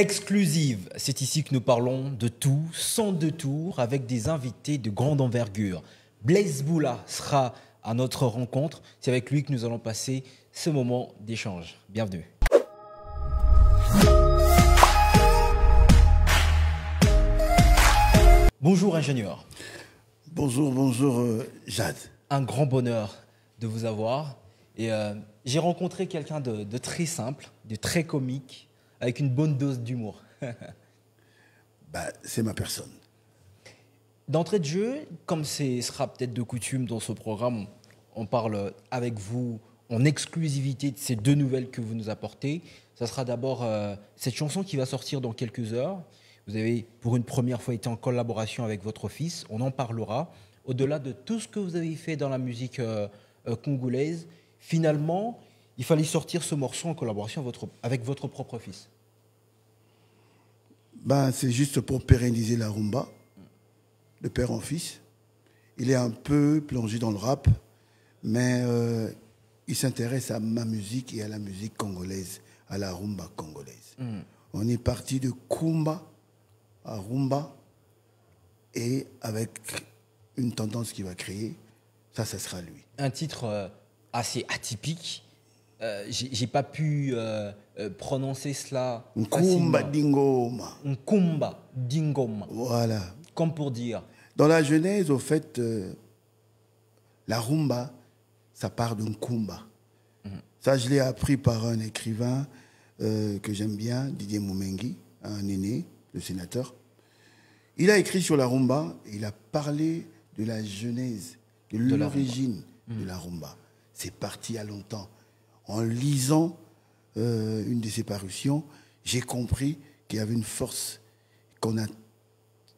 Exclusive, c'est ici que nous parlons de tout, sans détour, avec des invités de grande envergure. Blaise Boula sera à notre rencontre. C'est avec lui que nous allons passer ce moment d'échange. Bienvenue. Bonjour ingénieur. Bonjour Jade. Un grand bonheur de vous avoir. Et j'ai rencontré quelqu'un de très simple, de très comique, avec une bonne dose d'humour. C'est ma personne. D'entrée de jeu, comme ce sera peut-être de coutume dans ce programme, on parle avec vous en exclusivité de ces deux nouvelles que vous nous apportez. Ça sera d'abord cette chanson qui va sortir dans quelques heures. Vous avez pour une première fois été en collaboration avec votre fils, on en parlera. Au-delà de tout ce que vous avez fait dans la musique congolaise, finalement, il fallait sortir ce morceau en collaboration avec votre propre fils. C'est juste pour pérenniser la rumba, de père en fils. Il est un peu plongé dans le rap, mais il s'intéresse à ma musique et à la musique congolaise, à la rumba congolaise. On est parti de Kumba à rumba et avec une tendance qu'il va créer, ça sera lui. Un titre assez atypique. J'ai pas pu prononcer cela Nkumba Dingoma. Nkumba Dingoma. Voilà. Comme pour dire. Dans la genèse, au fait, la rumba, ça part d'un Nkumba. Ça, je l'ai appris par un écrivain que j'aime bien, Didier Moumengi, un aîné, le sénateur. Il a écrit sur la rumba, et il a parlé de la genèse, de l'origine de la rumba. C'est parti il y a longtemps. En lisant une de ses parutions, j'ai compris qu'il y avait une force qu'on a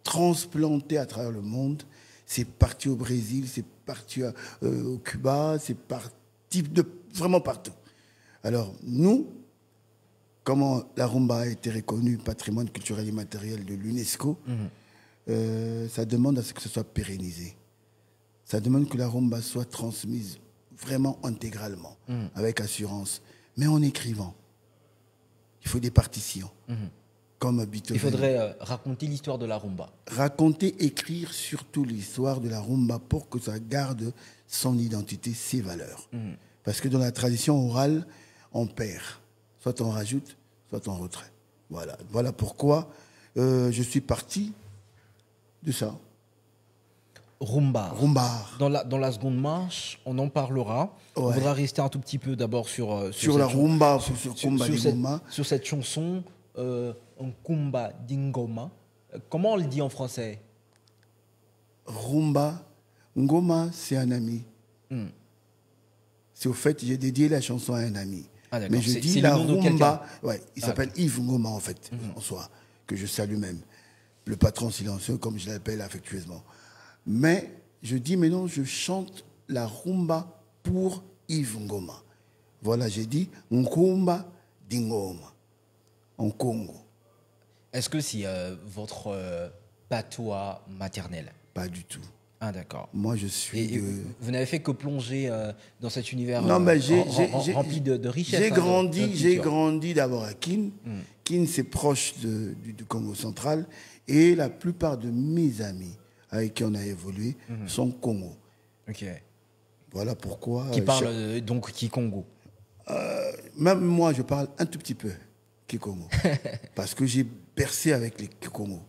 transplantée à travers le monde. C'est parti au Brésil, c'est parti au Cuba, c'est parti vraiment partout. Alors, nous, comment la rumba a été reconnue patrimoine culturel et matériel de l'UNESCO, ça demande à ce que ce soit pérennisé. Ça demande que la rumba soit transmise vraiment intégralement, avec assurance, mais en écrivant. Il faut des partitions, comme Beethoven. Il faudrait raconter l'histoire de la rumba. Raconter, écrire surtout l'histoire de la rumba pour que ça garde son identité, ses valeurs. Parce que dans la tradition orale, on perd. Soit on rajoute, soit on retrait. Voilà pourquoi je suis parti de ça. Rumba. Rumba. Dans la seconde marche, on en parlera. Ouais. On voudra rester un tout petit peu d'abord sur la rumba, sur cette chanson, Nkumba Dingoma. Comment on le dit en français? Rumba, Ngoma, c'est un ami. C'est au fait, j'ai dédié la chanson à un ami. Mais je dis la rumba, il s'appelle Yves Ngoma en fait, en soi, que je salue même. Le patron silencieux, comme je l'appelle affectueusement. Mais je dis, mais non, je chante la rumba pour Yves Ngoma. Voilà, j'ai dit Nkumba Dingoma, en Congo. Est-ce que c'est votre patois maternel? Pas du tout. Ah, d'accord. Moi, je suis... Vous n'avez fait que plonger dans cet univers rempli de richesses. J'ai grandi d'abord à Kin. Kin, c'est proche du Congo central. Et la plupart de mes amis avec qui on a évolué sont Congo. Ok. Voilà pourquoi... Qui parle donc Kikongo. Même moi, je parle un tout petit peu Kikongo. Parce que j'ai bercé avec les Kikongo.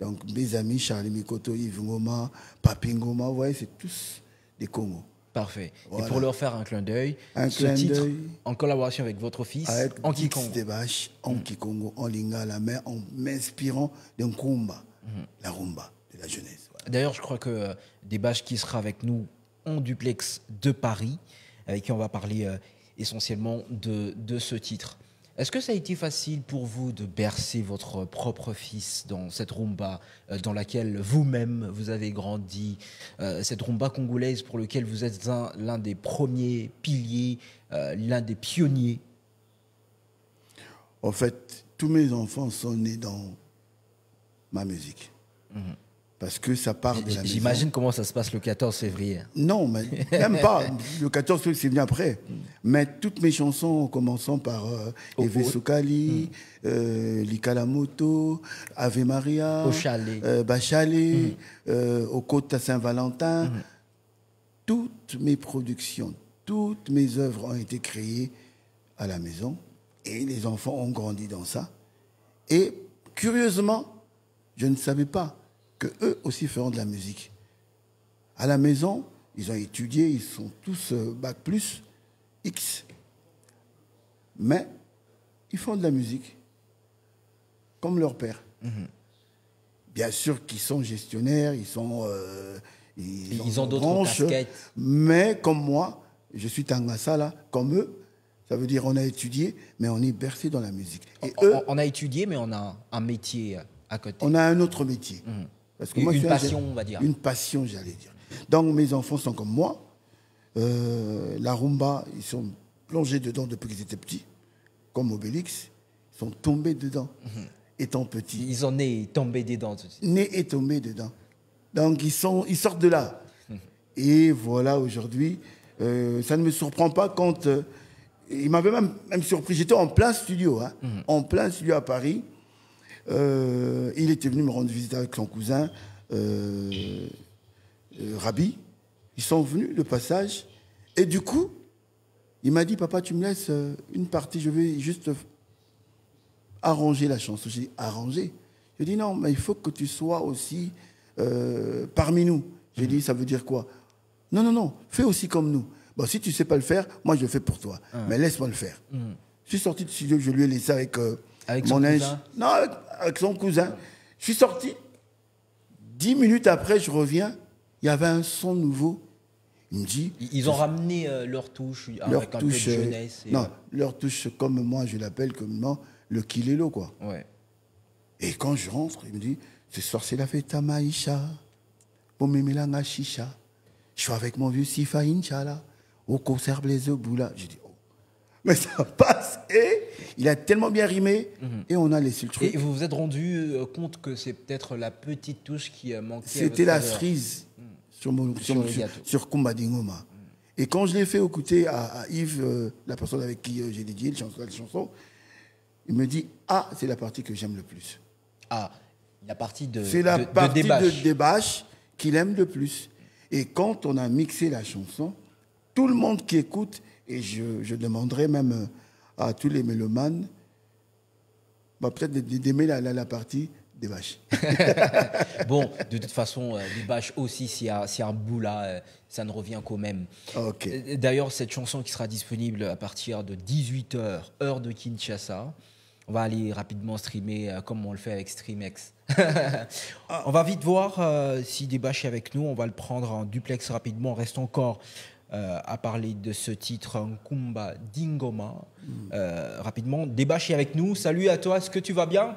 Donc mes amis, Charlie Mikoto, Yves Ngoma, Papi Ngoma, vous voyez, c'est tous des Congo. Parfait. Voilà. Et pour leur faire un clin d'œil, titre, en collaboration avec votre fils, avec en Kikongo. En Kikongo, en Lingala, mais en m'inspirant d'un Kumba, la rumba de la jeunesse. Voilà. D'ailleurs, je crois que Debache qui sera avec nous en duplex de Paris, avec qui on va parler essentiellement de ce titre. Est-ce que ça a été facile pour vous de bercer votre propre fils dans cette rumba dans laquelle vous-même vous avez grandi, cette rumba congolaise pour laquelle vous êtes l'un des premiers piliers, l'un des pionniers? En fait, tous mes enfants sont nés dans ma musique. parce que ça part de la maison. J'imagine comment ça se passe le 14 février. Non, mais même pas. Le 14 février, c'est venu après. Mais toutes mes chansons, en commençant par Eve Sokali, Likalamoto, Ave Maria, Bachalet, Okota Saint-Valentin, toutes mes productions, toutes mes œuvres ont été créées à la maison et les enfants ont grandi dans ça. Et curieusement, je ne savais pas qu'eux aussi feront de la musique. À la maison, ils ont étudié, ils sont tous bac plus X. Mais ils font de la musique, comme leur père. Bien sûr qu'ils sont gestionnaires, ils ont d'autres casquettes. Mais comme moi, je suis Tangasala, comme eux, ça veut dire on a étudié, mais on est bercé dans la musique. Et on a étudié, mais on a un métier à côté. On a un autre métier. Parce que moi, une passion, on va dire. Une passion, j'allais dire. Donc mes enfants sont comme moi. La rumba, ils sont plongés dedans depuis qu'ils étaient petits, comme Obélix. Ils sont tombés dedans, étant petits. Ils sont nés et tombés dedans. Nés et tombés dedans. Donc ils sortent de là. Et voilà, aujourd'hui, ça ne me surprend pas quand... il m'avait même surpris. J'étais en plein studio, en plein studio à Paris. Il était venu me rendre visite avec son cousin, Rabi. Ils sont venus de passage. Et du coup, il m'a dit, papa, tu me laisses une partie, je vais juste arranger la chanson. J'ai dit, arranger? Je dis, non, mais il faut que tu sois aussi parmi nous. J'ai dit, ça veut dire quoi? Non, non, non, fais aussi comme nous. Bon, si tu ne sais pas le faire, moi, je le fais pour toi. Mais laisse-moi le faire. Je suis sorti de studio, je lui ai laissé avec mon linge. Non, avec son cousin. Je suis sorti. 10 minutes après, je reviens. Il y avait un son nouveau. Il me dit... Ils ont ramené leur touche avec un peu de jeunesse. Non, leur touche, comme moi, je l'appelle communément, le kilelo, quoi. Ouais. Et quand je rentre, il me dit, ce soir, c'est la fête à Maïcha. Pour me chicha. Je suis avec mon vieux Sifa Inch'Allah. Au concert Blaise Boula. J'ai dit, oh. Mais ça passe. Et il a tellement bien rimé. Et on a laissé le truc. Et vous vous êtes rendu compte que c'est peut-être la petite touche qui manquait? C'était la cerise sur Kumba Dingoma. Et quand je l'ai fait écouter à Yves, la personne avec qui j'ai dédié la chanson, il me dit, ah, c'est la partie que j'aime le plus. Ah, la partie de C'est la partie de Débâche qu'il aime le plus. Et quand on a mixé la chanson, tout le monde qui écoute, et je demanderai même à tous les mélomanes, bah, peut-être d'aimer la partie des bâches. Bon, de toute façon, les bâches aussi, s'il y a un bout là, ça ne revient qu'au même. Okay. D'ailleurs, cette chanson qui sera disponible à partir de 18h, heure de Kinshasa, on va aller rapidement streamer comme on le fait avec StreamX. On va vite voir si Débâche est avec nous. On va le prendre en duplex rapidement. On reste encore à parler de ce titre Kumba Dingoma. Rapidement, Débâche est avec nous. Salut à toi, est-ce que tu vas bien?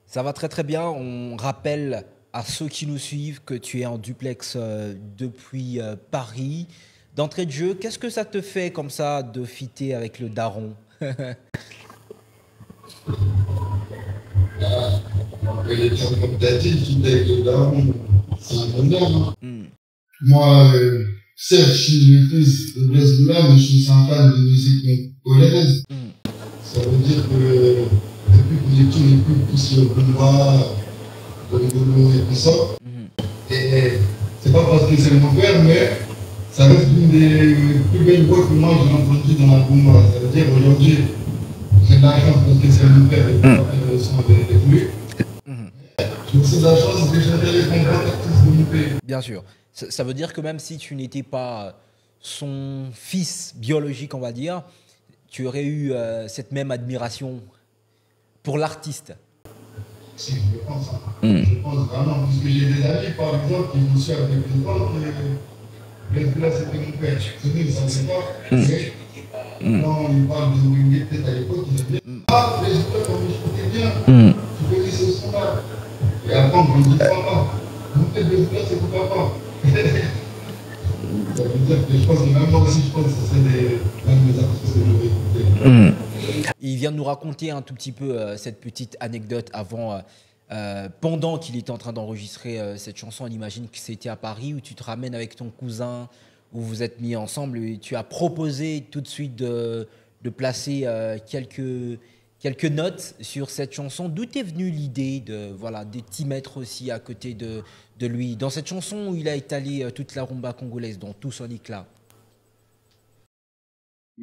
Ça va très très bien. On rappelle à ceux qui nous suivent que tu es en duplex depuis Paris. D'entrée de jeu, qu'est-ce que ça te fait comme ça de fitter avec le daron? Comme tu as dit, fitter avec le daron, c'est un honneur. Moi, certes, je suis le fils de Blaise Boula, mais je suis un fan de musique congolaise. Ça veut dire que depuis que j'ai tout écoute, tout sur le Bumba, le Ngolo et tout ça. Et c'est pas parce que c'est mon père, mais ça reste une des plus belles voix que moi j'ai entendues dans la Bumba. Ça veut dire aujourd'hui, j'ai de la chance parce que c'est mon père et que le son est venu. J'ai aussi de la chance de chanter les grands artistes de mon pays. Bien sûr. Ça veut dire que même si tu n'étais pas son fils biologique, on va dire, tu aurais eu cette même admiration pour l'artiste. Si, je pense. Je pense vraiment, puisque j'ai des amis, par exemple, qui me suivent avec des gens, et là, c'était mon père. C'est vrai, ça ne sait pas. Mais quand il parle de Wingate, peut-être à l'époque, il disait ah, les gens, comme je écoutais bien, tu connais ce son-là. Et après, on me dit papa. Mon père, c'est pour papa. Ça veut dire que je pense que même moi aussi, je pense que c'est des artistes que je vais écouter. Il vient de nous raconter un tout petit peu cette petite anecdote avant, pendant qu'il était en train d'enregistrer cette chanson. On imagine que c'était à Paris où tu te ramènes avec ton cousin, où vous êtes mis ensemble et tu as proposé tout de suite de placer quelques notes sur cette chanson. D'où t'est venue l'idée de t'y mettre aussi à côté de lui dans cette chanson où il a étalé toute la rumba congolaise dans tout son éclat?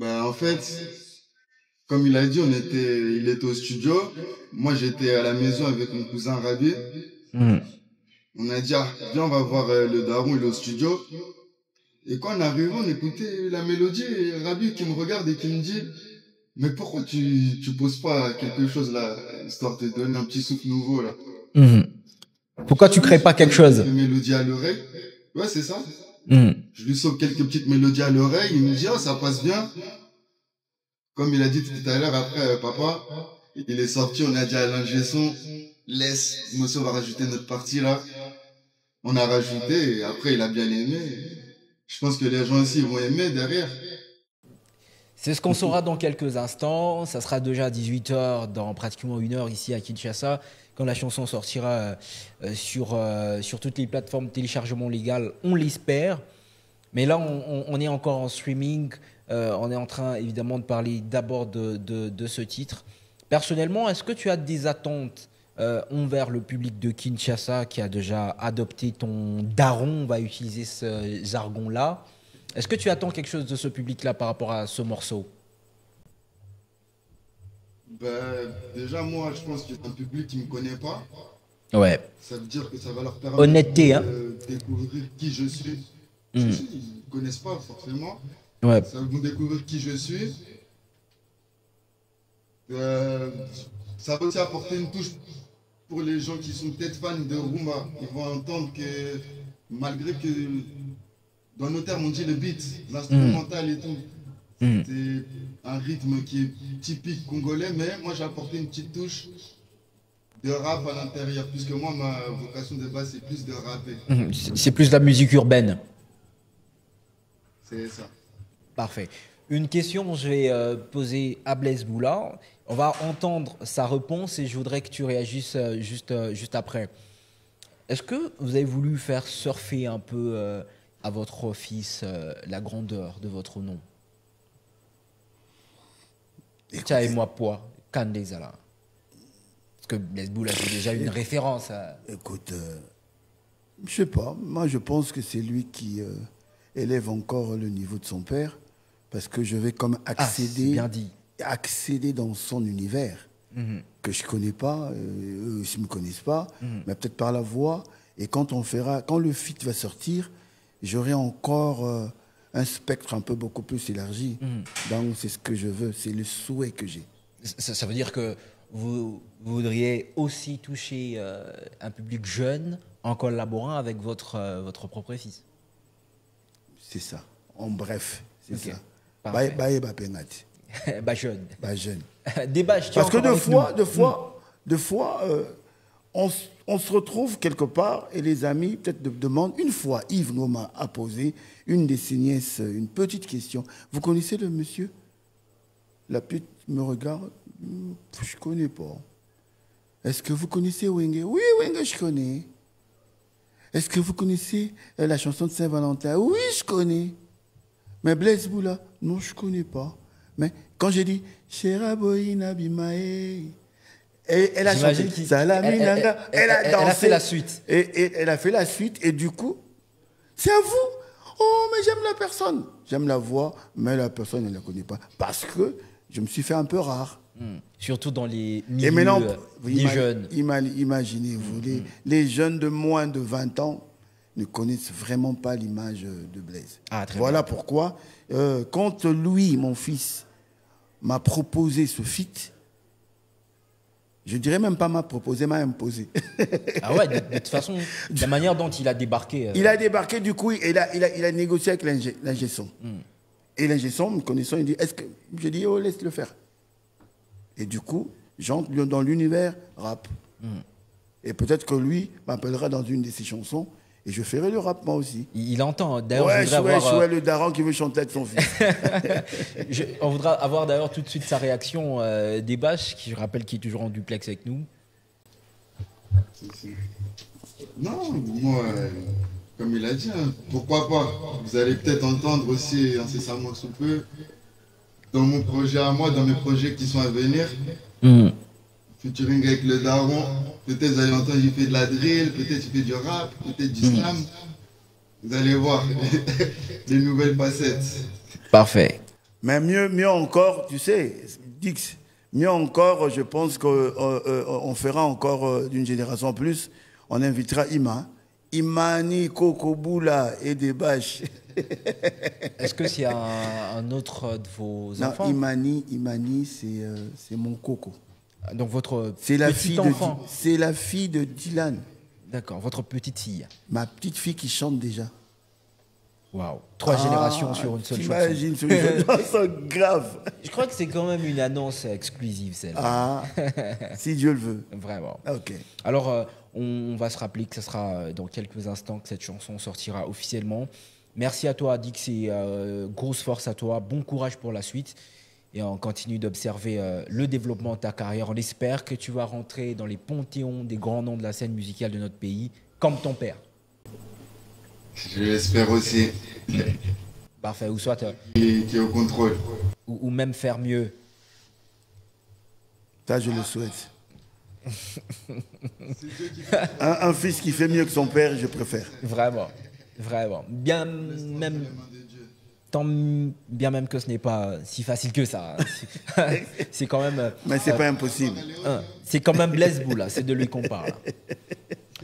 En fait, comme il a dit, il était au studio. Moi, j'étais à la maison avec mon cousin Rabi. Mhm. On a dit, ah, viens, on va voir le daron, il est au studio. Et quand on arrive, on écoutait la mélodie et Rabi qui me regarde et qui me dit, mais pourquoi tu poses pas quelque chose là, histoire de te donner un petit souffle nouveau là? Mhm. Pourquoi tu crées pas quelque chose? Quelques mélodies à l'oreille. Ouais, c'est ça. Mhm. Je lui sauve quelques petites mélodies à l'oreille. Il me dit, oh, ça passe bien. Comme il a dit tout à l'heure, après, papa, il est sorti, on a dit à l'ingé son, laisse, monsieur, on va rajouter notre partie là. On a rajouté et après, il a bien aimé. Je pense que les gens aussi vont aimer derrière. C'est ce qu'on saura dans quelques instants. Ça sera déjà à 18h, dans pratiquement une heure ici à Kinshasa, quand la chanson sortira sur toutes les plateformes de téléchargement légal, on l'espère. Mais là, on est encore en streaming. On est en train, évidemment, de parler d'abord de ce titre. Personnellement, est-ce que tu as des attentes envers le public de Kinshasa qui a déjà adopté ton daron, on va utiliser ce jargon-là? Est-ce que tu attends quelque chose de ce public-là par rapport à ce morceau? Déjà, moi, je pense qu'il y a un public qui ne me connaît pas. Ouais. Ça veut dire que ça va leur permettre Honnêteté, de découvrir qui je suis. Ils ne connaissent pas forcément. Ouais. Ça va vous découvrir qui je suis. Ça va aussi apporter une touche pour les gens qui sont peut-être fans de rumba. Ils vont entendre que malgré que dans nos termes on dit le beat, l'instrumental et tout, c'est un rythme qui est typique congolais, mais moi j'ai apporté une petite touche de rap à l'intérieur, puisque moi ma vocation de base c'est plus de rapper. C'est plus la musique urbaine. C'est ça. Parfait. Une question que je vais poser à Blaise Boula. On va entendre sa réponse et je voudrais que tu réagisses juste après. Est-ce que vous avez voulu faire surfer un peu à votre fils la grandeur de votre nom? Tiens, et moi, poids, Kandezala. Parce que Blaise Boula, c'est déjà une référence. Écoute, je sais pas. Moi, je pense que c'est lui qui élève encore le niveau de son père. Parce que je vais comme accéder, bien dit. accéder dans son univers que je connais pas, eux aussi ne me connaissent pas, mais peut-être par la voix. Et quand le feat va sortir, j'aurai encore un spectre un peu beaucoup plus élargi. Donc c'est ce que je veux, c'est le souhait que j'ai. Ça veut dire que vous voudriez aussi toucher un public jeune en collaborant avec votre propre fils. C'est ça. En bref, c'est ça. Parfait. Bah jeune. Bah jeune. Parce que deux fois, on se retrouve quelque part et les amis peut-être demandent. Une fois, Yves Ngoma a posé une de ses nièces une petite question. Vous connaissez le monsieur? La petite me regarde. Je ne connais pas. Est-ce que vous connaissez Wenge? Oui, Wenge, je connais. Est-ce que vous connaissez la chanson de Saint-Valentin? Oui, je connais. Mais Blaise Boula, non, je ne connais pas. Mais quand j'ai dit Sheraboïna Bimae, elle a chanté Salaminanga, elle a dansé. Elle a fait la suite. Et elle a fait la suite, et du coup, c'est à vous. Oh, mais j'aime la personne. J'aime la voix, mais la personne, elle ne la connaît pas. Parce que je me suis fait un peu rare. Surtout dans les milieux et maintenant, les jeunes. Imaginez-vous, les jeunes de moins de 20 ans ne connaissent vraiment pas l'image de Blaise. Voilà pourquoi, quand Louis, mon fils, m'a proposé ce feat, je dirais même pas m'a proposé, m'a imposé. Ah ouais, de toute façon, la manière dont il a débarqué. Il a débarqué, du coup, il a négocié avec l'ingé son. Et l'ingé son, me connaissant, il dit, est-ce que... J'ai dit, oh, laisse-le faire. Et du coup, j'entre dans l'univers rap. Et peut-être que lui m'appellera dans une de ses chansons Et je ferai le rap moi aussi. Il entend. D'ailleurs, Ouais, je voudrais avoir, le daron qui veut chanter avec son fils. on voudra avoir d'ailleurs tout de suite sa réaction des Bâches, qui je rappelle qui est toujours en duplex avec nous. Non, moi, comme il a dit, hein, pourquoi pas. Vous allez peut-être entendre aussi incessamment sous peu, dans mon projet à moi, dans mes projets qui sont à venir, featuring avec le daron, peut-être vous allez entendre, il fait de la drill, peut-être il fait du rap, peut-être du slam. Vous allez voir les nouvelles facettes. Parfait. Mais mieux encore, tu sais, Dix, mieux encore, je pense qu'on fera encore d'une génération en plus, on invitera Ima. Imani, Kokobula et des Bâches. Est-ce que c'est un autre de vos enfants? Non, Imani, c'est mon coco. Donc votre C'est la petit enfant. C'est la fille de Dylan. D'accord, votre petite fille. Ma petite fille qui chante déjà. Waouh. 3 générations sur une seule chanson. T'imagines sur une seule chanson grave. Je crois que c'est quand même une annonce exclusive, celle-là. Ah, si Dieu le veut. Vraiment. Ok. Alors, on va se rappeler que ce sera dans quelques instants que cette chanson sortira officiellement. Merci à toi, Dix, et grosse force à toi. Bon courage pour la suite. Et on continue d'observer le développement de ta carrière. On espère que tu vas rentrer dans les panthéons des grands noms de la scène musicale de notre pays, comme ton père. Je l'espère aussi. Parfait. Ou soit, Qui est au contrôle. ou même faire mieux. Ça, je le souhaite. un fils qui fait mieux que son père, je préfère. Vraiment. Vraiment. Bien même que ce n'est pas si facile que ça. C'est quand même... Mais c'est pas impossible. C'est quand même Blaise Boula, c'est de lui qu'on parle.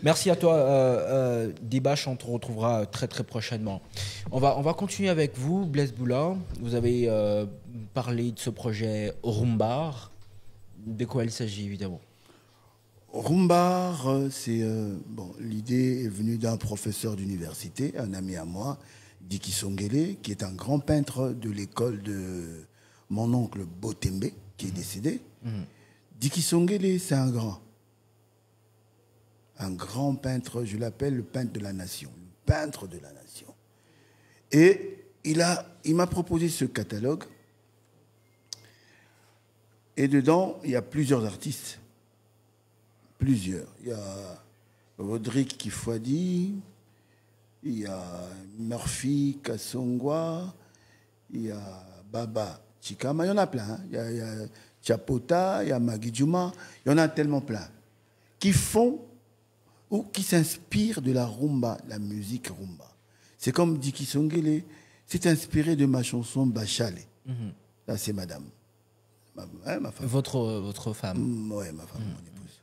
Merci à toi, Dibash, on te retrouvera très très prochainement. On va continuer avec vous, Blaise Boula. Vous avez parlé de ce projet Rumbar. De quoi il s'agit, évidemment? Rumbar, c'est l'idée est venue d'un professeur d'université, un ami à moi, Diki Songele, qui est un grand peintre de l'école de mon oncle Botembe, qui est décédé. Diki Songele, c'est un grand peintre, je l'appelle le peintre de la nation, le peintre de la nation. Et il m'a proposé ce catalogue. Et dedans, il y a plusieurs artistes. Plusieurs. Il y a Rodrigue Kifwadi, il y a Murphy Kassongwa, il y a Baba Chikama, il y en a plein. Hein. Il y a Chapota, il y a Magui Djouma, il y en a tellement plein. Qui font ou qui s'inspirent de la rumba, la musique rumba. C'est comme Diki Songele, c'est inspiré de ma chanson Bachale. Là, c'est madame. Ma femme. Votre femme. Oui, ma femme, mon épouse.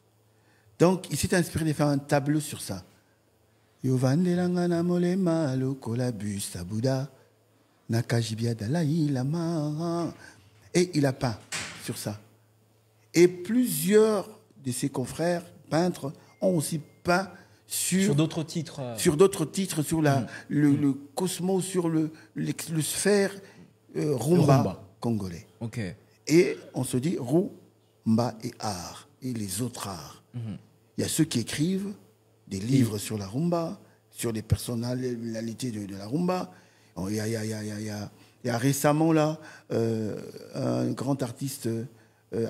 Donc, il s'est inspiré de faire un tableau sur ça. Et il a peint sur ça. Et plusieurs de ses confrères peintres ont aussi peint sur d'autres titres. Sur d'autres titres, sur le cosmos, sur le sphère rumba congolais. Ok. Et on se dit rumba et art, et les autres arts. Il y a ceux qui écrivent des livres sur la rumba, sur les personnalités de la rumba. Il y a récemment là un grand artiste,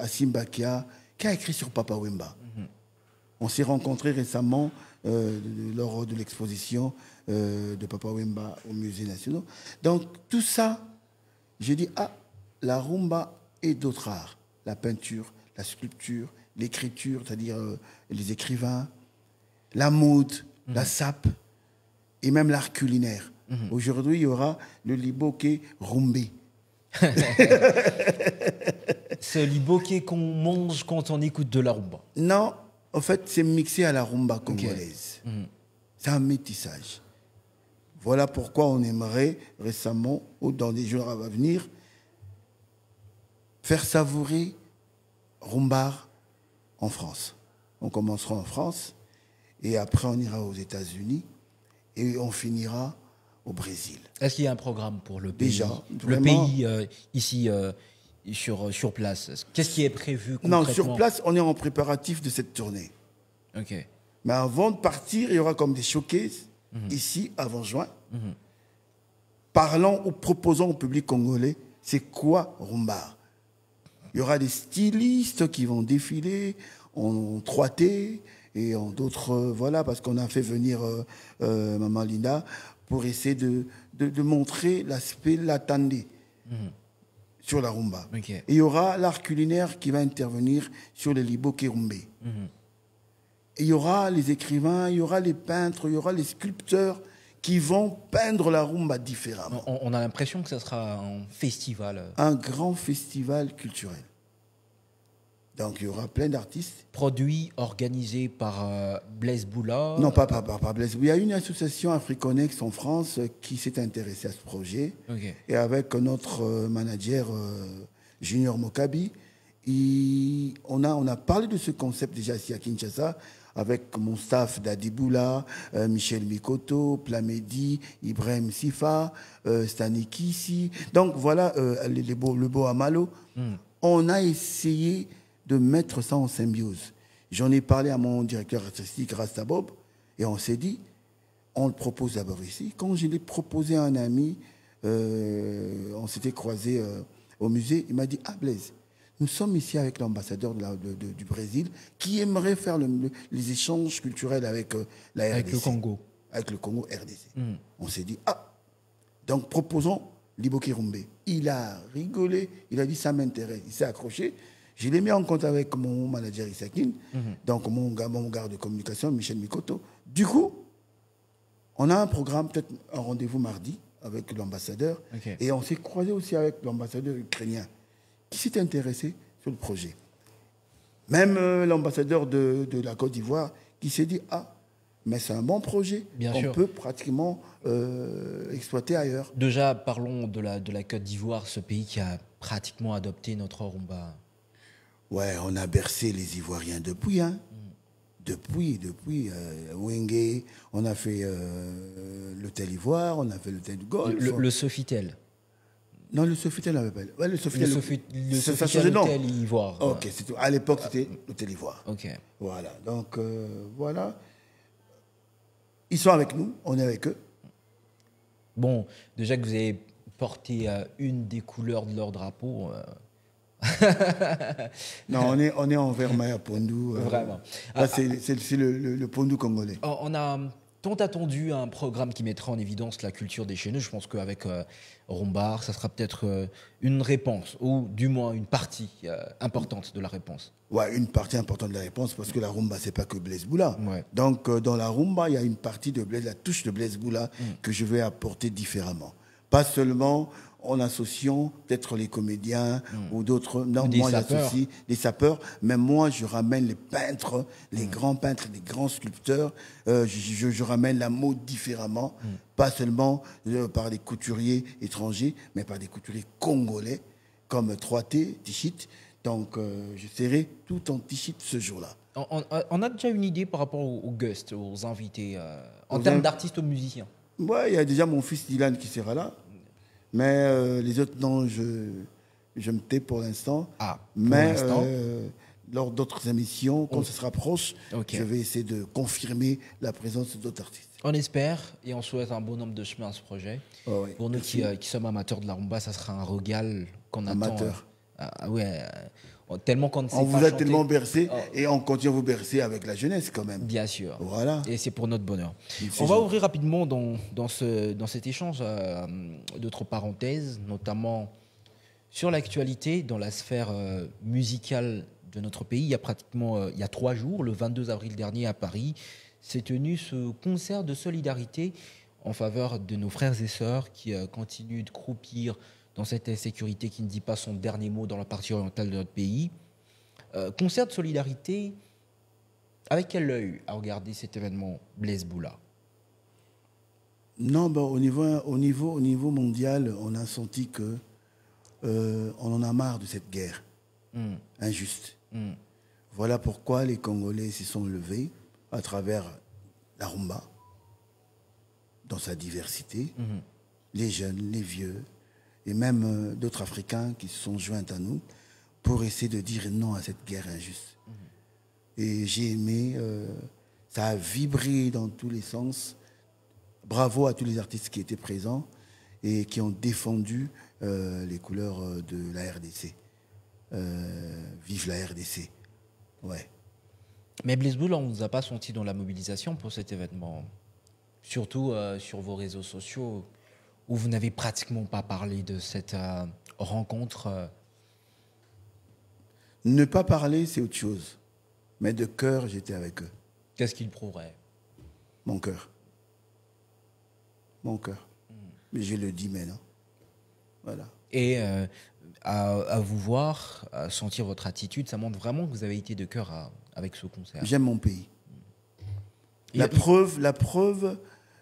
Assim Bakia, qui a écrit sur Papa Wemba. On s'est rencontrés récemment lors de l'exposition de Papa Wemba au Musée national. Donc tout ça, j'ai dit, la rumba et d'autres arts, la peinture, la sculpture, l'écriture, c'est-à-dire les écrivains, la mode, la sape, et même l'art culinaire. Aujourd'hui, il y aura le liboké rumbé. Ce liboké qu'on mange quand on écoute de la rumba. Non, en fait, c'est mixé à la rumba congolaise. C'est un métissage. Voilà pourquoi on aimerait récemment, ou dans des jours à venir, faire savourer rumbar en France. On commencera en France, et après on ira aux États-Unis, et on finira au Brésil. Est-ce qu'il y a un programme pour le pays? Déjà, le pays ici sur place. Qu'est-ce qui est prévu concrètement? Non, sur place, on est en préparatif de cette tournée. Ok. Mais avant de partir, il y aura comme des showcases ici, avant juin, parlant ou proposant au public congolais, c'est quoi rumba. Il y aura des stylistes qui vont défiler en 3T et en d'autres, voilà, parce qu'on a fait venir Maman Linda pour essayer de montrer l'aspect latandé sur la rumba. Okay. Et il y aura l'art culinaire qui va intervenir sur le libo kirumbe. Et il y aura les écrivains, il y aura les peintres, il y aura les sculpteurs qui vont peindre la rumba différemment. On a l'impression que ça sera un festival. Un grand festival culturel. Donc il y aura plein d'artistes. Produit organisé par Blaise Boula. Non, pas Blaise. Il y a une association Africonex en France qui s'est intéressée à ce projet. Okay. Et avec notre manager Junior Mokabi, on a parlé de ce concept déjà ici à Kinshasa avec mon staff Dadiboula, Michel Mikoto, Plamedi, Ibrahim Sifa, Staniki ici. Donc voilà, le beau Amalo. On a essayé de mettre ça en symbiose. J'en ai parlé à mon directeur artistique, Rastabob, et on s'est dit, on le propose d'abord ici. Quand je l'ai proposé à un ami, on s'était croisés au musée, il m'a dit, ah Blaise, nous sommes ici avec l'ambassadeur du Brésil qui aimerait faire les échanges culturels avec la RDC. Avec le Congo. Avec le Congo RDC. On s'est dit, ah, donc proposons Libo Kirumbe. Il a rigolé, il a dit, ça m'intéresse. Il s'est accroché. Je l'ai mis en compte avec mon manager Isakine, donc mon garde de communication, Michel Mikoto. Du coup, on a un programme, peut-être un rendez-vous mardi avec l'ambassadeur. Okay. Et on s'est croisé aussi avec l'ambassadeur ukrainien qui s'est intéressé sur le projet. Même l'ambassadeur de la Côte d'Ivoire qui s'est dit, ah, mais c'est un bon projet qu'on peut pratiquement exploiter ailleurs. Déjà, parlons de la Côte d'Ivoire, ce pays qui a pratiquement adopté notre rumba. Ouais, on a bercé les Ivoiriens depuis, hein. Depuis Wenge, on a fait l'hôtel Ivoire, on a fait l'hôtel du Golfe. Le Sofitel. Non, le Sofitel n'avait pas. Ouais, le Sofitel, l'hôtel Ivoire. Ok, à l'époque, c'était l'hôtel Ivoire. Ok. Voilà, donc voilà. Ils sont avec nous, on est avec eux. Bon, déjà que vous avez porté une des couleurs de leur drapeau. Non, on est en vert Maya Pondu. Vraiment. C'est le Pondu congolais. On a tant attendu un programme qui mettrait en évidence la culture des cheneux. Je pense qu'avec Rumbar, ça sera peut-être une réponse, ou du moins une partie importante de la réponse. Ouais, une partie importante de la réponse, parce que la rumba, c'est pas que Blaise Boula. Ouais. Donc, dans la rumba, il y a une partie de Blaise, la touche de Blaise Boula que je vais apporter différemment. Pas seulement en associant peut-être les comédiens ou d'autres. Non, moi, j'associe les sapeurs, mais moi, je ramène les peintres, les grands peintres, les grands sculpteurs. Je ramène la mode différemment, pas seulement par des couturiers étrangers, mais par des couturiers congolais, comme 3T, Tichit. Donc, je serai tout en Tichit ce jour-là. On a déjà une idée par rapport aux guests, aux invités, en termes d'artistes ou musiciens? Ouais, il y a déjà mon fils Dylan qui sera là. Mais les autres, non, je me tais pour l'instant. Ah, mais lors d'autres émissions, quand ce sera proche, je vais essayer de confirmer la présence d'autres artistes. On espère et on souhaite un bon nombre de chemins à ce projet. Oh oui. Pour nous qui sommes amateurs de la rumba, ça sera un régal qu'on attend. Amateur. Tellement qu'on ne sait on pas vous a chanter. tellement bercé et on continue à vous bercer avec la jeunesse quand même. Bien sûr. Voilà. Et c'est pour notre bonheur. On va ouvrir rapidement dans cet échange d'autres parenthèses, notamment sur l'actualité dans la sphère musicale de notre pays. Il y a 3 jours, le 22 avril dernier à Paris, s'est tenu ce concert de solidarité en faveur de nos frères et sœurs qui continuent de croupir dans cette insécurité qui ne dit pas son dernier mot dans la partie orientale de notre pays. Concert de solidarité, avec quel œil a regardé cet événement Blaise Boula? Non, au niveau mondial, on a senti que on en a marre de cette guerre injuste. Voilà pourquoi les Congolais se sont levés à travers la rumba, dans sa diversité, les jeunes, les vieux, et même d'autres Africains qui se sont joints à nous pour essayer de dire non à cette guerre injuste. Et j'ai aimé, ça a vibré dans tous les sens, bravo à tous les artistes qui étaient présents et qui ont défendu les couleurs de la RDC. Vive la RDC. Ouais. Mais Blaise Bull, on ne vous a pas senti dans la mobilisation pour cet événement. Surtout sur vos réseaux sociaux, où vous n'avez pratiquement pas parlé de cette rencontre. Ne pas parler, c'est autre chose. Mais de cœur, j'étais avec eux. Qu'est-ce qu'il prouverait? Mon cœur. Mon cœur. Mais je le dis maintenant. Voilà. Et à vous voir, à sentir votre attitude, ça montre vraiment que vous avez été de cœur avec ce concert. J'aime mon pays. La preuve,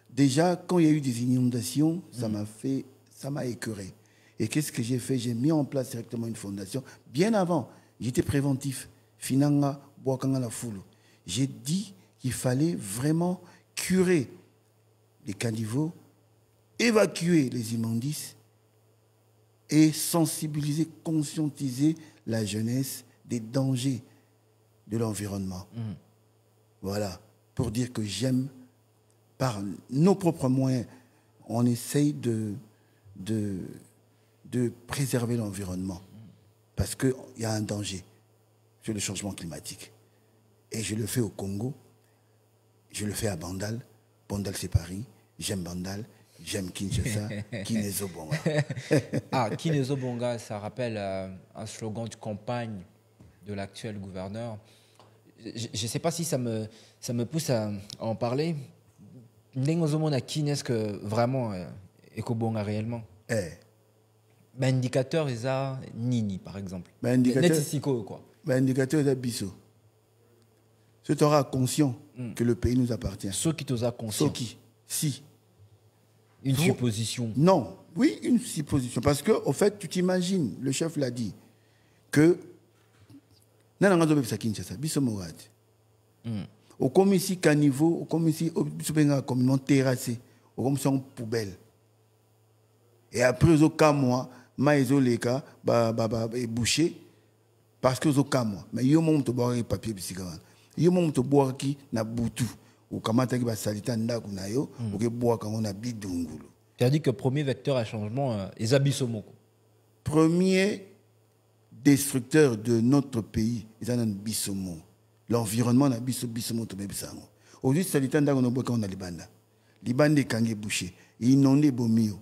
déjà, quand il y a eu des inondations, ça m'a écœuré. Et qu'est-ce que j'ai fait? J'ai mis en place directement une fondation. Bien avant, j'étais préventif. Finanga, Boakanga la foule. J'ai dit qu'il fallait vraiment curer les caniveaux, évacuer les immondices et sensibiliser, conscientiser la jeunesse des dangers de l'environnement. Voilà, pour dire que j'aime, par nos propres moyens, on essaye de préserver l'environnement. Parce qu'il y a un danger sur le changement climatique. Et je le fais au Congo, je le fais à Bandal. Bandal, c'est Paris. J'aime Bandal, j'aime Kinshasa, Kinezo Bonga. Ah, Kinezo Bonga, ça rappelle un slogan de campagne de l'actuel gouverneur. Je ne sais pas si ça me pousse à en parler. N'engozomona Kines que vraiment Eko Bonga réellement. Ben indicateur est à Nini par exemple. Ben indicateur. Netisiko quoi. Ben indicateur est à Bisso. Ce tu auras conscient que le pays nous appartient. Ceux qui t'osent conscient. Ceux qui, si. Une supposition. Non, oui, une supposition. Parce que, au fait, tu t'imagines, le chef l'a dit, que au comme ici caniveau, au comme ici communément terrassé, au comme ici en poubelle. Et après au cas moi, maïzo les cas bouché parce que au cas moi, mais yo mom to boire papier bisigawan. Yo mom to boire qui na butu ou kamata ki ba salita ndaku na yo ou ke boire quand on a bidungulu. Tu as dit que premier vecteur à changement est Zabisomo. Premier destructeur de notre pays, c'est un bisomo. L'environnement na bisomo to bebisango. Aujourd'hui salita ndaku no boka on a libanda. Libanda kangi bouché, inondé bomio.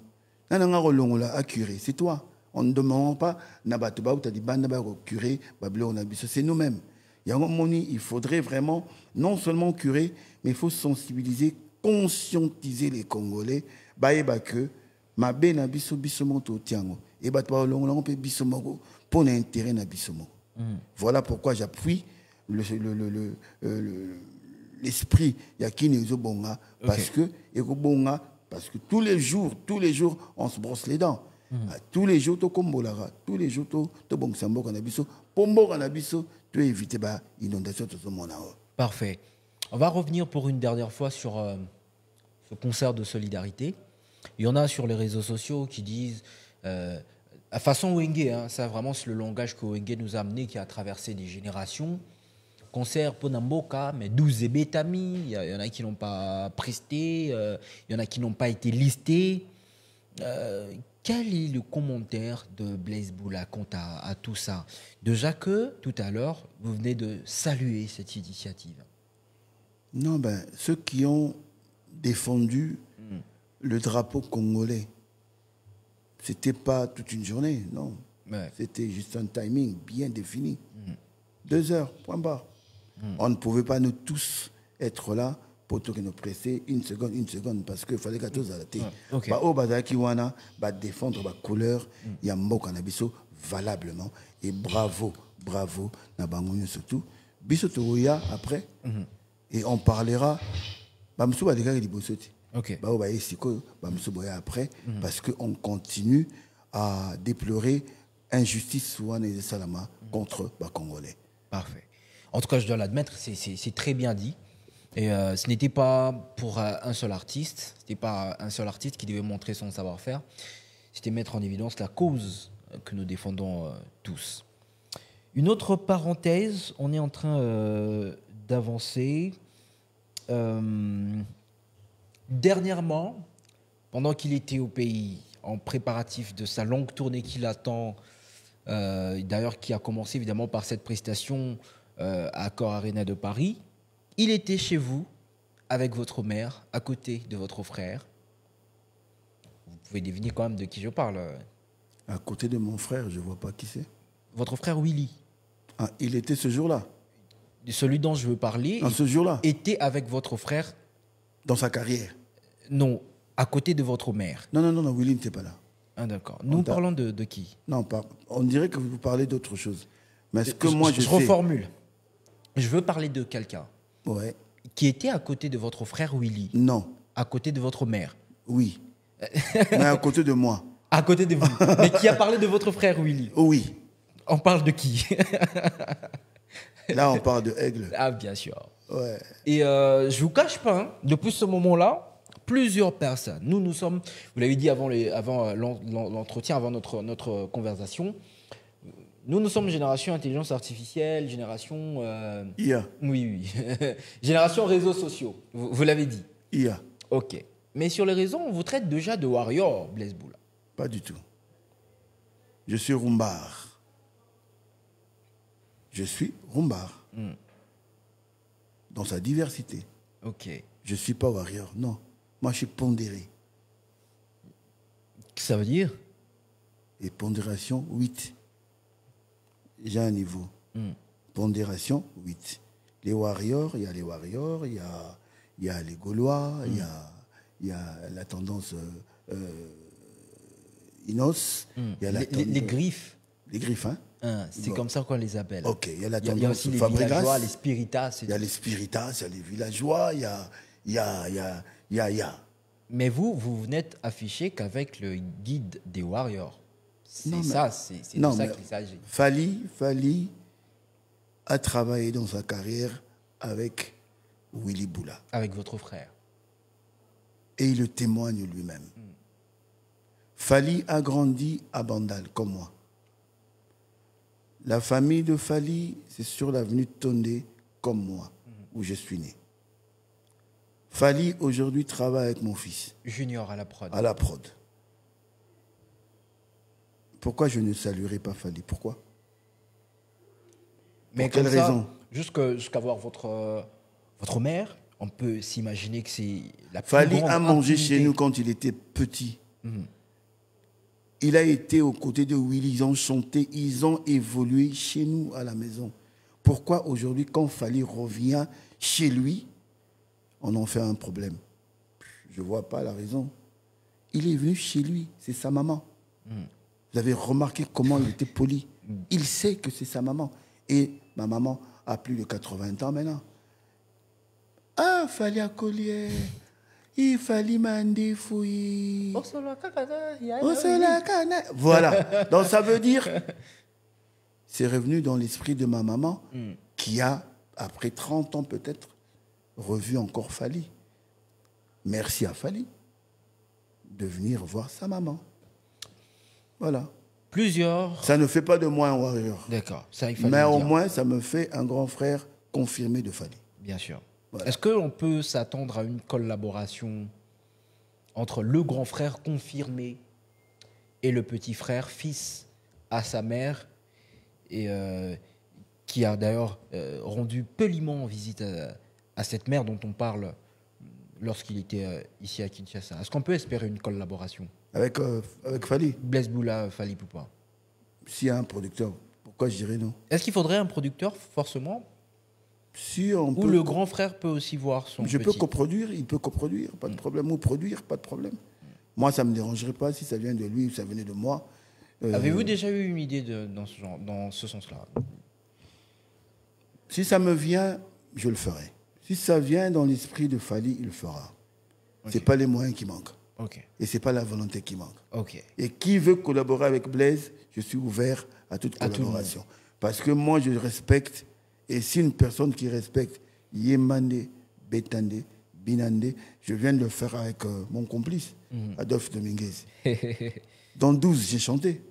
Nana rolongola accuré, c'est toi. On ne demande pas nabatuba ou tadi banda ba curer bablo on a biso, c'est nous-mêmes. Il faudrait vraiment non seulement curer, mais il faut sensibiliser, conscientiser les Congolais. Baeba que ma ben na biso monto tiango et batwa longo on peut biso mogo pour l'intérêt na biso mogo. Voilà pourquoi j'appuie l'esprit Yakine Ezobonga parce que Ezobonga parce que tous les jours on se brosse les dents. Tous les jours to kombolara, tous les jours to bongsambo kanabiso, pombo kanabiso, tu éviter ba inondation tout ce monde. Parfait. On va revenir pour une dernière fois sur ce concert de solidarité. Il y en a sur les réseaux sociaux qui disent à façon Wenge, hein, ça vraiment c'est le langage que Wenge nous a amené, qui a traversé des générations. Concert Ponamboka, mais 12 Betami, il y en a qui n'ont pas presté, il y en a qui n'ont pas été listés. Quel est le commentaire de Blaise Boula quant à tout ça? Déjà que, tout à l'heure, vous venez de saluer cette initiative. Non, ceux qui ont défendu le drapeau congolais, c'était pas toute une journée, non. Ouais. C'était juste un timing bien défini. 2 heures, point barre. On ne pouvait pas nous tous être là pour tout nous presser une seconde, parce qu'il fallait qu'à tous arrêter. Au Bazaki Wana, défendre la couleur, il y a Mbo Kanabiso valablement. Et bravo, Nabangouni surtout. Biso Touya après, et on parlera. Bamsou va dégager les bossoti. Après, parce qu'on continue à déplorer injustice et salama contre les Congolais. Parfait. En tout cas, je dois l'admettre, c'est très bien dit. Et ce n'était pas pour un seul artiste, c'était pas un seul artiste qui devait montrer son savoir-faire, c'était mettre en évidence la cause que nous défendons tous. Une autre parenthèse, on est en train d'avancer. Dernièrement, pendant qu'il était au pays, en préparatif de sa longue tournée qui l'attend, d'ailleurs qui a commencé évidemment par cette prestation à Accor Arena de Paris, il était chez vous avec votre mère, à côté de votre frère. Vous pouvez deviner quand même de qui je parle. À côté de mon frère, je ne vois pas qui c'est. Votre frère Willy, Ah, il était ce jour-là. celui dont je veux parler, En ce jour-là. était avec votre frère, Dans sa carrière. non, à côté de votre mère. Non, Willy n'était pas là. Ah, d'accord. Nous parlons de qui? Non, on dirait que vous parlez d'autre chose. Mais ce que moi je sais... reformule. Je veux parler de quelqu'un Ouais. qui était à côté de votre frère Willy, Non. à côté de votre mère, Oui. Mais à côté de moi. à côté de vous, mais qui a parlé de votre frère Willy. Oui. On parle de qui? Là, on parle de Aigle. Ah, bien sûr. Ouais. Et je vous cache pas, hein, depuis ce moment-là, plusieurs personnes, nous sommes, vous l'avez dit avant l'entretien, avant notre conversation, nous sommes génération intelligence artificielle, génération... IA. Oui. Génération réseaux sociaux, vous l'avez dit. IA. Ok. Mais sur les réseaux, on vous traite déjà de warrior, Blaise Boula. Pas du tout. Je suis Rumbar. Je suis Rumbar. Dans sa diversité. Ok. Je ne suis pas warrior, non. Moi, je suis pondéré. Qu'est-ce que ça veut dire? Et pondération, 8. J'ai un niveau. Pondération, 8. Les warriors, il y a les warriors, il y a les Gaulois, il y a la tendance Inos, il y a les griffes. Les griffes, hein? C'est Bon. comme ça qu'on les appelle. Ok, il y a la Il y a tendance aussi les Fabregas, villageois, les spiritas. il y a les spiritas, il y a les villageois, il y a. Mais vous n'êtes affiché qu'avec le guide des warriors. C'est Non, mais- ça, c'est de Non, ça mais qu'il s'agit. Fali a travaillé dans sa carrière avec Willy Boula. Avec votre frère. Et il le témoigne lui-même. Fali a grandi à Bandal, comme moi. La famille de Fali, c'est sur l'avenue Tondé, comme moi, où je suis né. Fali, aujourd'hui, travaille avec mon fils, Junior à la prod. à la prod. Pourquoi je ne saluerai pas Fali? Pourquoi? Mais Pour quelle comme ça, raison? jusqu'à voir votre mère, on peut s'imaginer que c'est la plus Fali grande a mangé chez intimité. nous quand il était petit. Il a été aux côtés de Willy, ils ont chanté, ils ont évolué chez nous à la maison. Pourquoi aujourd'hui, quand Fali revient chez lui, on en fait un problème? Je ne vois pas la raison. Il est venu chez lui, c'est sa maman. Vous avez remarqué comment il était poli. Il sait que c'est sa maman. Et ma maman a plus de 80 ans maintenant. Ah, Fali à collier. Il fallait m'en fouiller. Voilà. Donc ça veut dire, c'est revenu dans l'esprit de ma maman qui a, après 30 ans peut-être, revu encore Fali. Merci à Fali de venir voir sa maman. Voilà. Plusieurs. Ça ne fait pas de moi un warrior. D'accord, ça il fallait Mais le au dire. moins, ça me fait un grand frère confirmé de Fali. Bien sûr. Voilà. Est-ce qu'on peut s'attendre à une collaboration entre le grand frère confirmé et le petit frère, fils à sa mère, et qui a d'ailleurs rendu poliment visite à cette mère dont on parle lorsqu'il était ici à Kinshasa? Est-ce qu'on peut espérer une collaboration? Avec Fali, Blaise Boula, Fali Poupa. s'il y a un producteur, pourquoi je dirais non? Est-ce qu'il faudrait un producteur forcément? Si on Ou peut le grand frère peut aussi voir son Je petit? peux coproduire, il peut coproduire, pas de problème. Ou produire, pas de problème. Moi, ça ne me dérangerait pas si ça vient de lui ou ça venait de moi. Avez-vous déjà eu une idée dans ce sens-là? Si ça me vient, je le ferai. Si ça vient dans l'esprit de Fali, il le fera. Ok. Ce n'est pas les moyens qui manquent. Ok, Et ce n'est pas la volonté qui manque. ok. Et qui veut collaborer avec Blaise, je suis ouvert à toute À tout le collaboration. Parce que moi, je respecte. Et si une personne qui respecte Yemande, Betande, Binande, je viens de le faire avec mon complice, Adolphe Dominguez. Dans 12, j'ai chanté.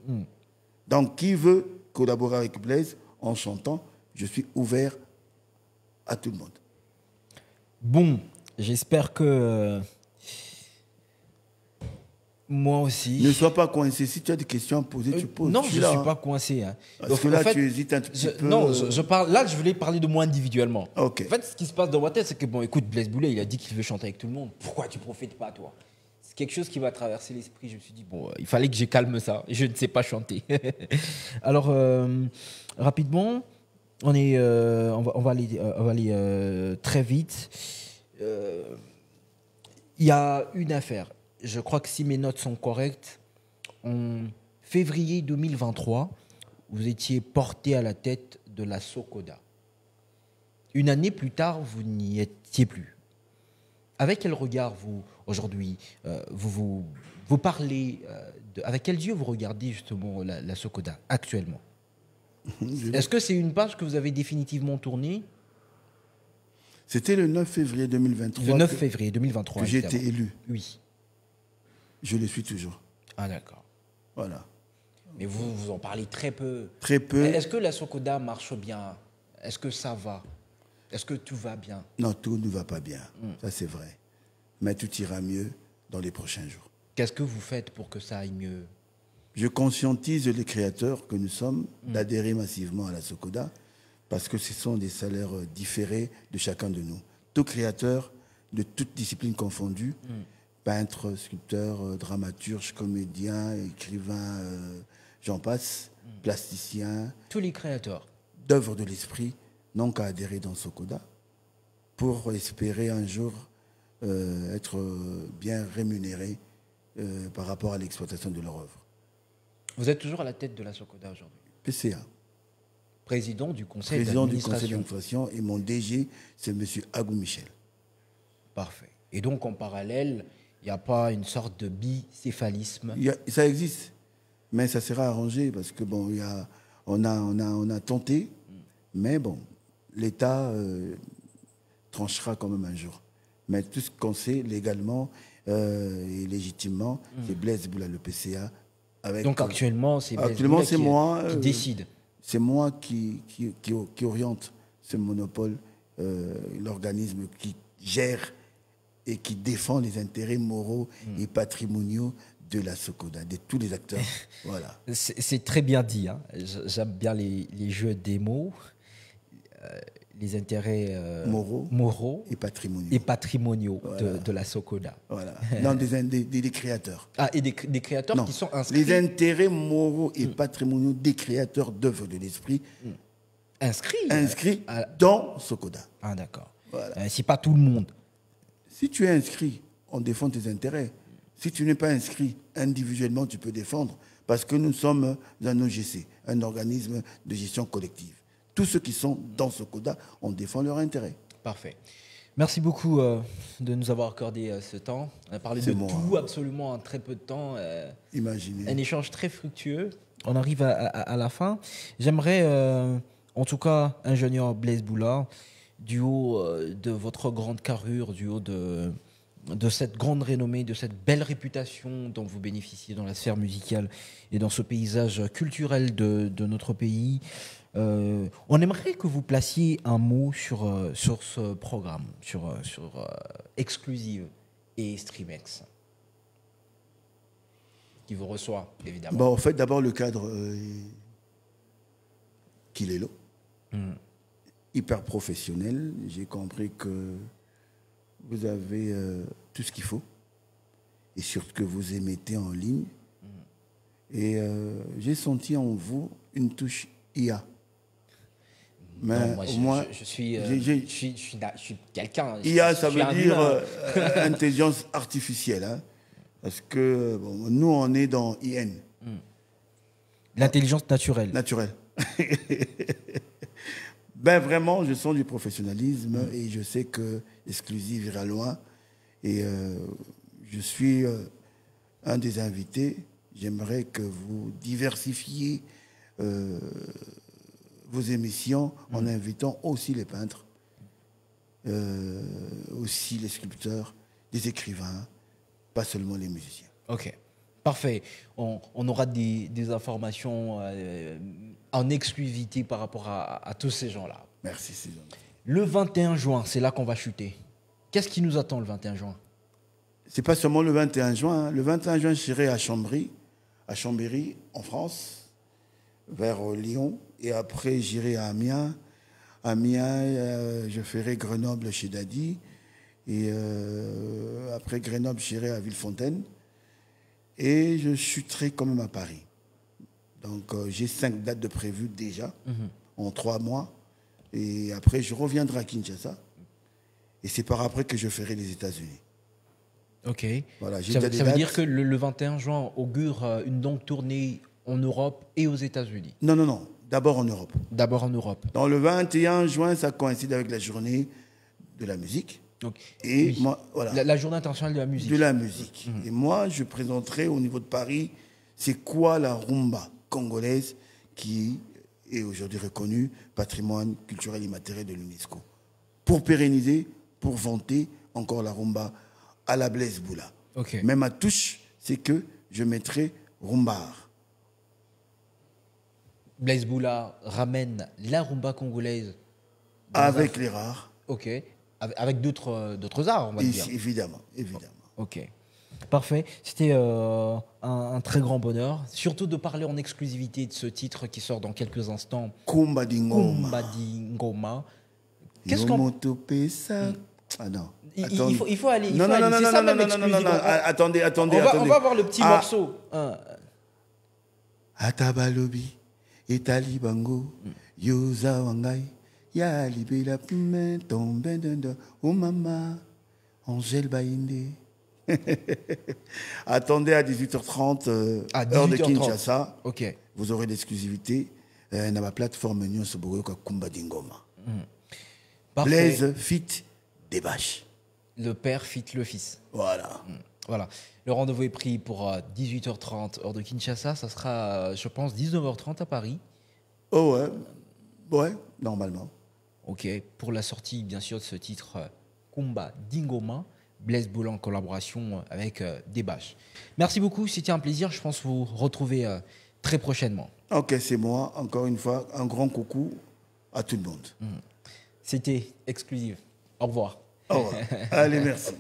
Donc, qui veut collaborer avec Blaise en chantant, je suis ouvert à tout le monde. Bon, j'espère que Moi aussi. Ne sois pas coincé. Si tu as des questions à poser, tu poses. Non, je ne là, suis hein. pas coincé. Hein. Parce Donc, que en là, fait, tu hésites un petit peu. non, je parle, là, je voulais parler de moi individuellement. Ok. En fait, ce qui se passe dans ma tête, c'est que, bon, écoute, Blaise Boulet, il a dit qu'il veut chanter avec tout le monde. Pourquoi tu profites pas, toi? C'est quelque chose qui m'a traversé l'esprit. Je me suis dit, bon, il fallait que je calme ça. Je ne sais pas chanter. Alors, rapidement, on va aller très vite. Il y a une affaire. Je crois que si mes notes sont correctes, en février 2023, vous étiez porté à la tête de la Socoda. Une année plus tard, vous n'y étiez plus. Avec quel regard, vous, aujourd'hui, vous parlez, avec quels yeux vous regardez justement la Socoda actuellement? Est-ce que c'est une page que vous avez définitivement tournée? C'était le 9 février 2023. Le 9 février 2023. Que j'ai été élu. Oui. Je le suis toujours. Ah, d'accord. Voilà. Mais vous en parlez très peu. Très peu. Est-ce que la Socoda marche bien? Est-ce que ça va? Est-ce que tout va bien? Non, tout ne va pas bien. Ça, c'est vrai. Mais tout ira mieux dans les prochains jours. Qu'est-ce que vous faites pour que ça aille mieux? Je conscientise les créateurs que nous sommes d'adhérer massivement à la Socoda parce que ce sont des salaires différés de chacun de nous. Tout créateur, de toutes disciplines confondues, peintre, sculpteur, dramaturge, comédien, écrivain, j'en passe, plasticien, Tous les créateurs. d'œuvres de l'esprit, n'ont qu'à adhérer dans Socoda pour espérer un jour être bien rémunérés par rapport à l'exploitation de leur œuvre. Vous êtes toujours à la tête de la Socoda aujourd'hui. PCA, Président du conseil président du conseil d'administration. d'administration, et mon DG, c'est M. Agou Michel. Parfait. Et donc, en parallèle, il n'y a pas une sorte de bicéphalisme? Ça existe, mais ça sera arrangé parce que bon, on a tenté, mais bon, l'État tranchera quand même un jour. Mais tout ce qu'on sait légalement et légitimement, c'est Blaise Boulet, le PCA. Donc actuellement, c'est Blaise actuellement, Boulet c'est moi qui décide. C'est moi qui oriente ce monopole, l'organisme qui gère et qui défend les intérêts moraux et patrimoniaux de la Socoda, de tous les acteurs. Voilà. C'est très bien dit. Hein. J'aime bien les jeux des mots, les intérêts moraux et patrimoniaux, voilà. de la Socoda. Voilà. Non, des créateurs. Ah, et des créateurs qui sont inscrits. Les intérêts moraux et patrimoniaux des créateurs d'œuvres de l'esprit inscrits dans Socoda. Ah, d'accord. Voilà. C'est pas tout le monde. Si tu es inscrit, on défend tes intérêts. Si tu n'es pas inscrit, individuellement, tu peux défendre. Parce que nous sommes un OGC, un organisme de gestion collective. Tous ceux qui sont dans Socoda, on défend leurs intérêts. Parfait. Merci beaucoup de nous avoir accordé ce temps. On a parlé de tout absolument en très peu de temps. Imaginez. Un échange très fructueux. On arrive à la fin. J'aimerais, en tout cas, ingénieur Blaise Boulet, du haut de votre grande carrure, du haut de cette grande renommée, de cette belle réputation dont vous bénéficiez dans la sphère musicale et dans ce paysage culturel de notre pays, on aimerait que vous placiez un mot sur ce programme, sur Exclusive et Streamex, qui vous reçoit, évidemment. Bon, en fait, d'abord, le cadre qu'il est là. Hyper professionnel. J'ai compris que vous avez tout ce qu'il faut et surtout que vous émettez en ligne. Et j'ai senti en vous une touche IA. Mais non, moi, je suis quelqu'un. IA, ça veut dire intelligence artificielle. Hein, parce que bon, nous, on est dans IN. L'intelligence naturelle. Naturelle. Ben vraiment, je sens du professionnalisme et je sais que Exclusive ira loin. Et je suis un des invités. J'aimerais que vous diversifiez vos émissions en invitant aussi les peintres, aussi les sculpteurs, les écrivains, pas seulement les musiciens. Ok. Parfait. On aura des informations en exclusivité par rapport à tous ces gens-là. Merci, c'est gentil. Le 21 juin, c'est là qu'on va chuter. Qu'est-ce qui nous attend le 21 juin? c'est pas seulement le 21 juin. Hein. Le 21 juin, j'irai à Chambéry, en France, vers Lyon. Et après, j'irai à Amiens. Amiens, je ferai Grenoble chez Dadi. Et après Grenoble, j'irai à Villefontaine. Et je chuterai quand même à Paris. Donc, j'ai 5 dates de prévues déjà, en 3 mois. Et après, je reviendrai à Kinshasa. Et c'est par après que je ferai les États-Unis. Ok. Voilà, Ça veut dire que le 21 juin augure une longue tournée en Europe et aux États-Unis? Non. D'abord en Europe. D'abord en Europe. Dans le 21 juin, ça coïncide avec la journée de la musique. Donc, Et oui. moi, voilà. La journée internationale de la musique. De la musique. Et moi, je présenterai au niveau de Paris, c'est quoi la rumba congolaise qui est aujourd'hui reconnue patrimoine culturel immatériel de l'UNESCO. Pour pérenniser, pour vanter encore la rumba à la Blaise Boula. Okay. Mais ma touche, c'est que je mettrai rumbar. Blaise Boula ramène la rumba congolaise. Avec les rares. Ok. Avec d'autres arts, on va dire. Évidemment. Ok. Parfait. C'était un très grand bonheur. Surtout de parler en exclusivité de ce titre qui sort dans quelques instants. Kumba Dingoma. Kumba Dingoma. Qu'est-ce qu'on... Ah non. Il faut aller. Non. Attendez. On va voir le petit morceau. Atabalobi, Etali Bango, Yosa Wangai, Ya Libela Pume, Tombendenda, Oh Mama, Angèle Baïndé. Attendez à 18h30, heure de Kinshasa. Ok. Vous aurez l'exclusivité dans ma plateforme Nyon Sobogoka Kumba Dingoma. Blaise fit des bâches. Le père fit le fils. Voilà. Voilà. Le rendez-vous est pris pour 18h30 heure de Kinshasa. Ça sera, je pense, 19h30 à Paris. Oh ouais, normalement. Ok. Pour la sortie, bien sûr, de ce titre Kumba Dingoma, Blaise Boula en collaboration avec Debache. Merci beaucoup. C'était un plaisir. Je pense vous retrouver très prochainement. Ok, c'est moi. Encore une fois, un grand coucou à tout le monde. C'était exclusif. Au revoir. Au revoir. Allez, merci.